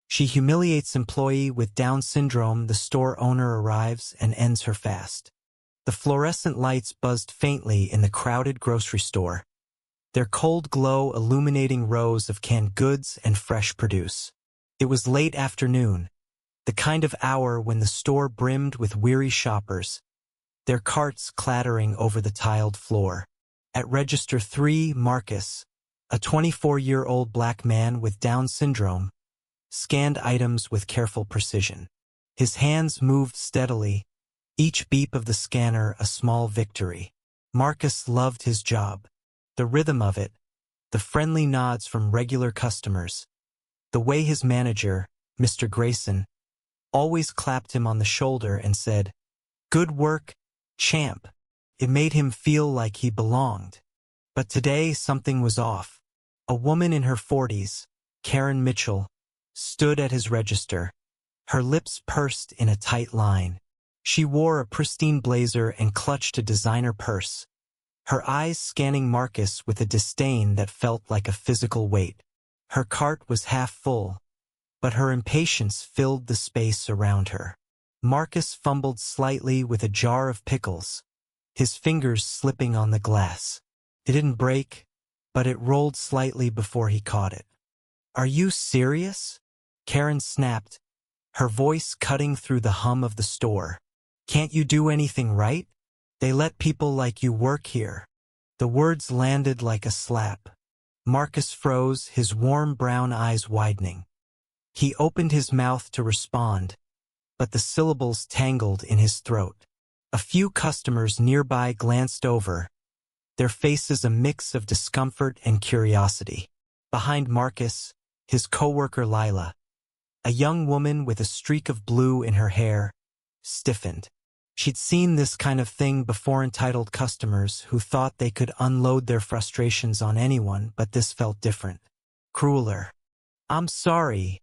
She humiliates employee with Down syndrome. The store owner arrives and ends her fast. The fluorescent lights buzzed faintly in the crowded grocery store, their cold glow illuminating rows of canned goods and fresh produce. It was late afternoon, the kind of hour when the store brimmed with weary shoppers, their carts clattering over the tiled floor. At register 3, Marcus, a 24-year-old black man with Down syndrome, scanned items with careful precision. His hands moved steadily, each beep of the scanner a small victory. Marcus loved his job. The rhythm of it, the friendly nods from regular customers, the way his manager, Mr. Grayson, always clapped him on the shoulder and said, "Good work, champ." It made him feel like he belonged. But today something was off. A woman in her 40s, Karen Mitchell, stood at his register, her lips pursed in a tight line. She wore a pristine blazer and clutched a designer purse, her eyes scanning Marcus with a disdain that felt like a physical weight. Her cart was half full, but her impatience filled the space around her. Marcus fumbled slightly with a jar of pickles, his fingers slipping on the glass. It didn't break, but it rolled slightly before he caught it. "Are you serious?" Karen snapped, her voice cutting through the hum of the store. "Can't you do anything right? They let people like you work here." The words landed like a slap. Marcus froze, his warm brown eyes widening. He opened his mouth to respond, but the syllables tangled in his throat. A few customers nearby glanced over, their faces a mix of discomfort and curiosity. Behind Marcus, his coworker Lila, a young woman with a streak of blue in her hair, stiffened. She'd seen this kind of thing before, entitled customers who thought they could unload their frustrations on anyone, but this felt different. Crueler. "I'm sorry,"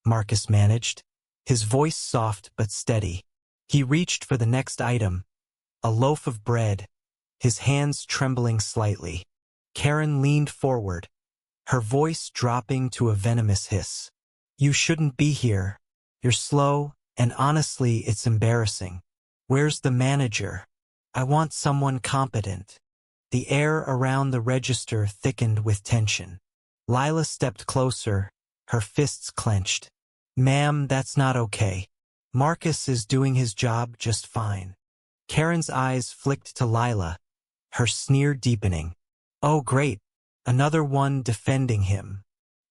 Marcus managed, his voice soft but steady. He reached for the next item, a loaf of bread, his hands trembling slightly. Karen leaned forward, her voice dropping to a venomous hiss. "You shouldn't be here. You're slow, and honestly, it's embarrassing. Where's the manager? I want someone competent." The air around the register thickened with tension. Lila stepped closer, her fists clenched. "Ma'am, that's not okay. Marcus is doing his job just fine." Karen's eyes flicked to Lila, her sneer deepening. "Oh great, another one defending him.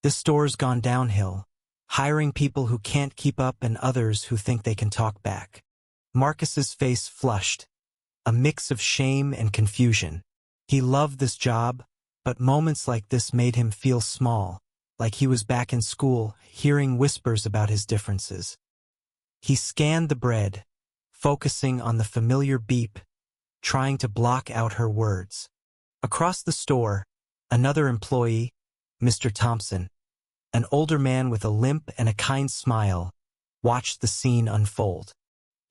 This store's gone downhill, hiring people who can't keep up and others who think they can talk back." Marcus's face flushed, a mix of shame and confusion. He loved this job, but moments like this made him feel small, like he was back in school, hearing whispers about his differences. He scanned the bread, focusing on the familiar beep, trying to block out her words. Across the store, another employee, Mr. Thompson, an older man with a limp and a kind smile, watched the scene unfold.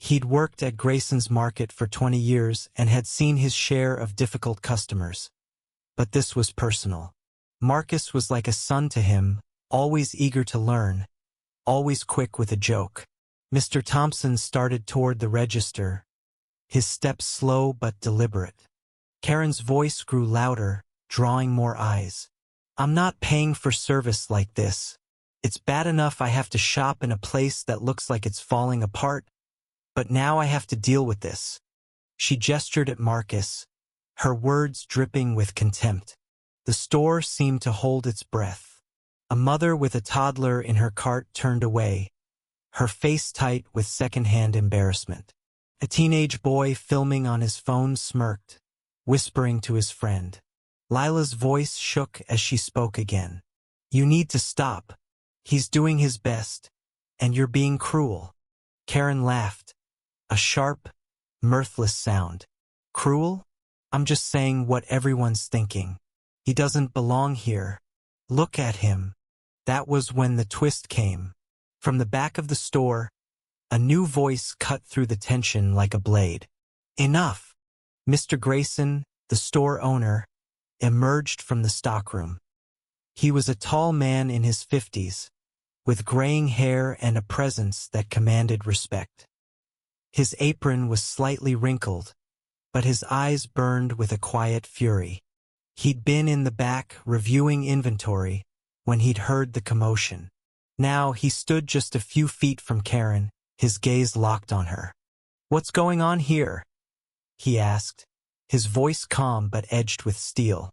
He'd worked at Grayson's Market for 20 years and had seen his share of difficult customers. But this was personal. Marcus was like a son to him, always eager to learn, always quick with a joke. Mr. Thompson started toward the register, his steps slow but deliberate. Karen's voice grew louder, drawing more eyes. "I'm not paying for service like this. It's bad enough I have to shop in a place that looks like it's falling apart, but now I have to deal with this." She gestured at Marcus, her words dripping with contempt. The store seemed to hold its breath. A mother with a toddler in her cart turned away, her face tight with second-hand embarrassment. A teenage boy filming on his phone smirked, whispering to his friend. Lila's voice shook as she spoke again. "You need to stop. He's doing his best, and you're being cruel." Karen laughed, a sharp, mirthless sound. "Cruel? I'm just saying what everyone's thinking. He doesn't belong here. Look at him." That was when the twist came. From the back of the store, a new voice cut through the tension like a blade. "Enough!" Mr. Grayson, the store owner, emerged from the stockroom. He was a tall man in his 50s, with graying hair and a presence that commanded respect. His apron was slightly wrinkled, but his eyes burned with a quiet fury. He'd been in the back reviewing inventory when he'd heard the commotion. Now he stood just a few feet from Karen, his gaze locked on her. "What's going on here?" he asked, his voice calm but edged with steel.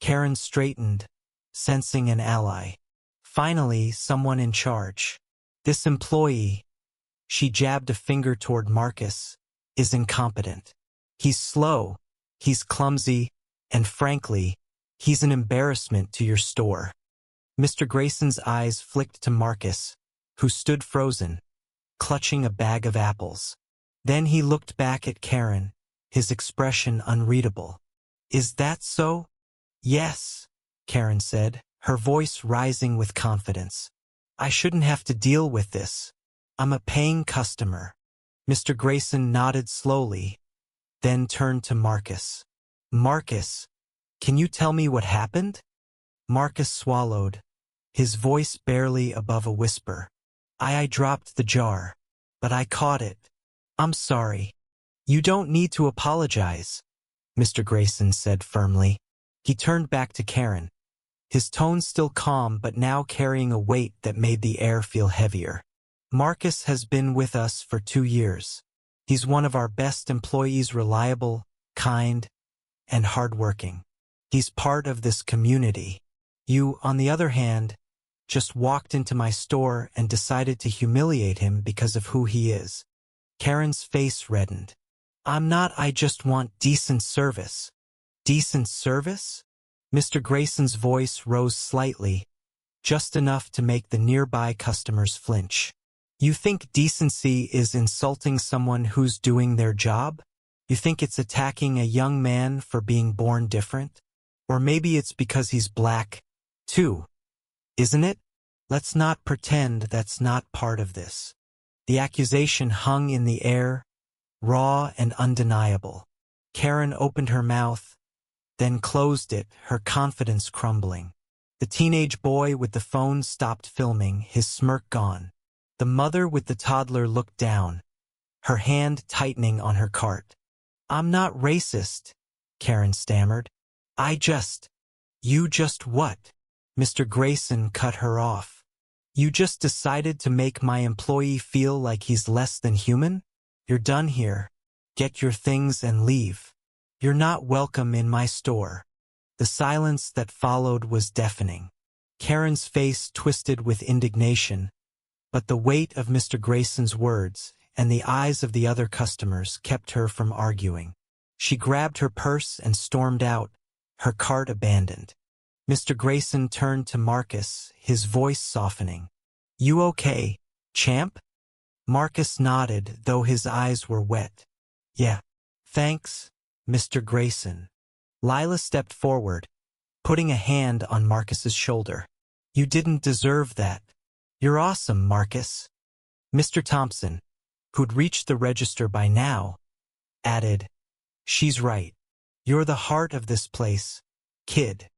Karen straightened, sensing an ally. Finally, someone in charge. "This employee," she jabbed a finger toward Marcus, "is incompetent. He's slow, he's clumsy, and frankly, he's an embarrassment to your store." Mr. Grayson's eyes flicked to Marcus, who stood frozen, clutching a bag of apples. Then he looked back at Karen, his expression unreadable. "Is that so?" "Yes," Karen said, her voice rising with confidence. "I shouldn't have to deal with this. I'm a paying customer." Mr. Grayson nodded slowly, then turned to Marcus. "Marcus, can you tell me what happened?" Marcus swallowed, his voice barely above a whisper. I dropped the jar, but I caught it. I'm sorry." "You don't need to apologize," Mr. Grayson said firmly. He turned back to Karen, his tone still calm but now carrying a weight that made the air feel heavier. "Marcus has been with us for 2 years. He's one of our best employees, reliable, kind, and hardworking. He's part of this community. You, on the other hand, just walked into my store and decided to humiliate him because of who he is." Karen's face reddened. I just want decent service." "Decent service?" Mr. Grayson's voice rose slightly, just enough to make the nearby customers flinch. "You think decency is insulting someone who's doing their job? You think it's attacking a young man for being born different? Or maybe it's because he's black, too, isn't it? Let's not pretend that's not part of this." The accusation hung in the air, raw and undeniable. Karen opened her mouth, then closed it, her confidence crumbling. The teenage boy with the phone stopped filming, his smirk gone. The mother with the toddler looked down, her hand tightening on her cart. "I'm not racist," Karen stammered. You just what?" Mr. Grayson cut her off. "You just decided to make my employee feel like he's less than human? You're done here. Get your things and leave. You're not welcome in my store." The silence that followed was deafening. Karen's face twisted with indignation, but the weight of Mr. Grayson's words and the eyes of the other customers kept her from arguing. She grabbed her purse and stormed out, her cart abandoned. Mr. Grayson turned to Marcus, his voice softening. "You okay, champ?" Marcus nodded, though his eyes were wet. "Yeah, thanks, Mr. Grayson." Lila stepped forward, putting a hand on Marcus's shoulder. "You didn't deserve that. You're awesome, Marcus." Mr. Thompson, who'd reached the register by now, added, "She's right. You're the heart of this place, kid."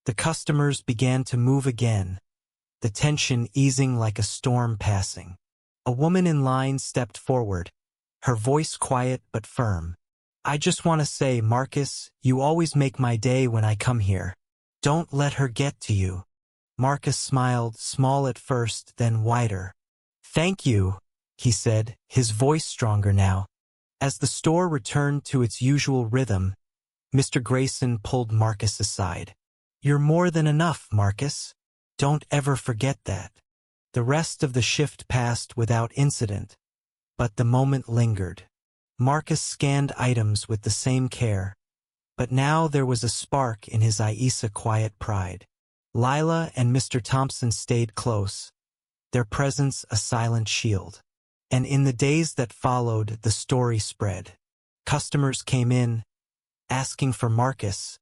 The customers began to move again, the tension easing like a storm passing. A woman in line stepped forward, her voice quiet but firm. "I just want to say, Marcus, you always make my day when I come here. Don't let her get to you." Marcus smiled, small at first, then wider. "Thank you," he said, his voice stronger now. As the store returned to its usual rhythm, Mr. Grayson pulled Marcus aside. "You're more than enough, Marcus. Don't ever forget that." The rest of the shift passed without incident, but the moment lingered. Marcus scanned items with the same care, but now there was a spark in his Aisa quiet pride. Lila and Mr. Thompson stayed close, their presence a silent shield. And in the days that followed, the story spread. Customers came in, asking for Marcus,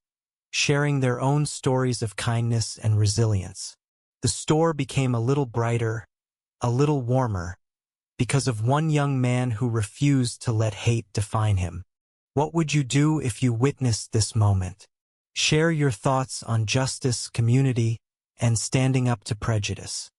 sharing their own stories of kindness and resilience. The store became a little brighter, a little warmer, because of one young man who refused to let hate define him. What would you do if you witnessed this moment? Share your thoughts on justice, community, and standing up to prejudice.